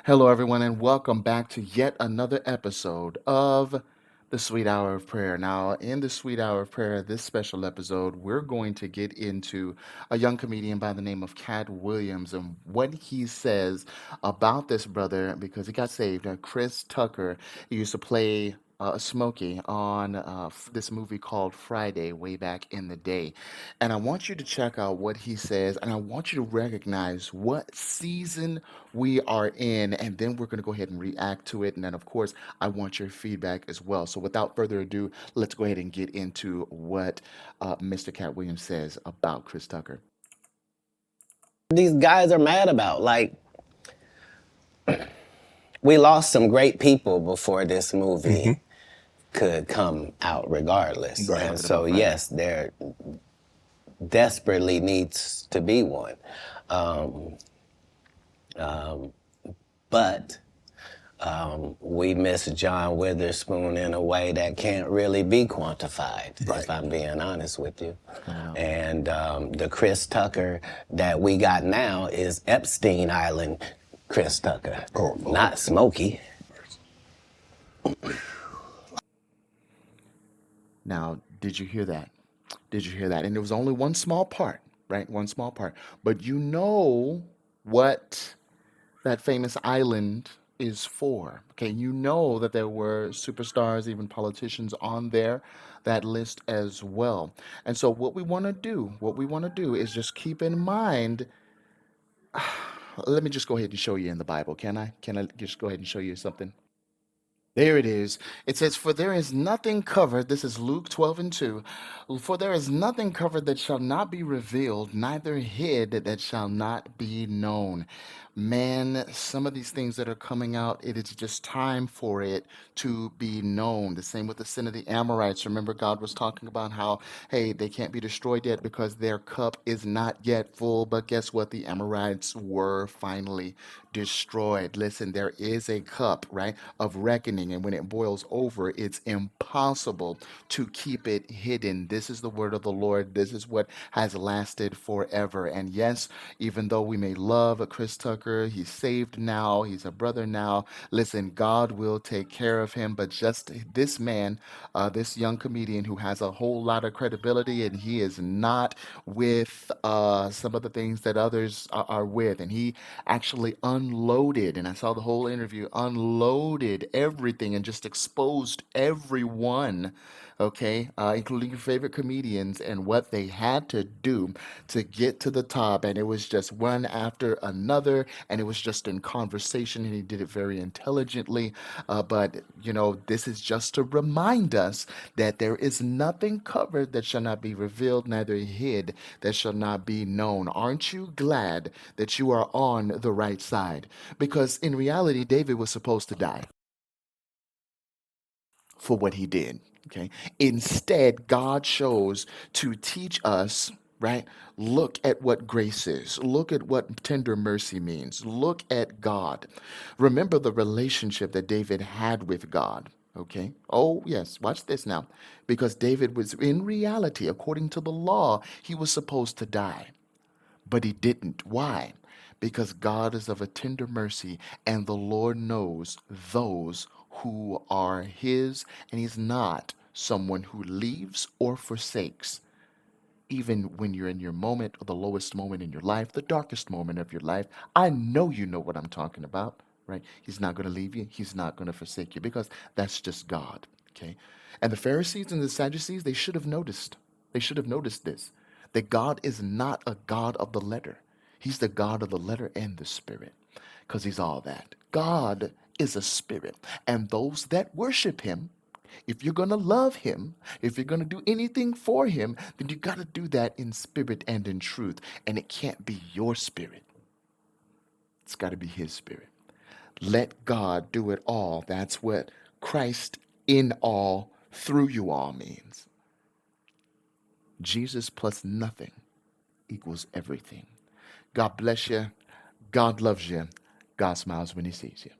Hello, everyone, and welcome back to yet another episode of the Sweet Hour of Prayer. Now, in the Sweet Hour of Prayer, this special episode, we're going to get into a young comedian by the name of Cat Williams and what he says about this brother because he got saved. Chris Tucker, he used to play Smokey on this movie called Friday way back in the day. And I want you to check out what he says, and I want you to recognize what season we are in, and then we're going to go ahead and react to it. And then, of course, I want your feedback as well. So, without further ado, let's go ahead and get into what Mr. Cat Williams says about Chris Tucker. These guys are mad about. Like, we lost some great people before this movie could come out regardless. Right. And Talking so, about Friday. yes, there desperately needs to be one. Um, um, but we miss John Witherspoon in a way that can't really be quantified, Right. if I'm being honest with you. Coming out. And the Chris Tucker that we got now is Epstein Island Chris Tucker, not Smokey. Now, did you hear that? Did you hear that? And it was only one small part, right? One small part. But you know what that famous island is for. Okay, you know that there were superstars, even politicians on there, that list as well. And so what we want to do is just keep in mind. Let me just go ahead and show you in the Bible. Can I? Can I just go ahead and show you something? There it is. It says, "For there is nothing covered," this is Luke 12 and 2, "for there is nothing covered that shall not be revealed, neither hid that shall not be known." Man, some of these things that are coming out, it is just time for it to be known. The same with the sin of the Amorites. Remember, God was talking about how, hey, they can't be destroyed yet because their cup is not yet full. But guess what? The Amorites were finally destroyed. Listen, there is a cup, right, of reckoning, and when it boils over, it's impossible to keep it hidden. This is the word of the Lord. This is what has lasted forever. And yes, even though we may love Chris Tucker, he's saved now, he's a brother now. Listen, God will take care of him. But just this man, this young comedian who has a whole lot of credibility, and he is not with some of the things that others are with. And he actually unloaded, and I saw the whole interview, unloaded everything and just exposed everyone, okay, including your favorite comedians, and what they had to do to get to the top. And it was just one after another, and it was just in conversation, and he did it very intelligently. But, this is just to remind us that there is nothing covered that shall not be revealed, neither hid that shall not be known. Aren't you glad that you are on the right side? Because in reality, David was supposed to die for what he did. Okay. Instead, God chose to teach us, right? Look at what grace is. Look at what tender mercy means. Look at God. Remember the relationship that David had with God. Okay. Oh, yes. Watch this now. Because David was, in reality, according to the law, he was supposed to die. But he didn't. Why? Because God is of a tender mercy, and the Lord knows those who are his, and he's not someone who leaves or forsakes. Even when you're in your moment, or the lowest moment in your life, the darkest moment of your life, I know you know what I'm talking about, right? He's not going to leave you. He's not going to forsake you, because that's just God, okay? And the Pharisees and the Sadducees, they should have noticed. They should have noticed this, that God is not a God of the letter. He's the God of the letter and the spirit, because he's all that. God is a spirit, and those that worship him, if you're going to love him, if you're going to do anything for him, then you got to do that in spirit and in truth. And it can't be your spirit, it's got to be his spirit. Let God do it all. That's what Christ in all, through you all means. Jesus plus nothing equals everything. God bless you. God loves you. God smiles when he sees you.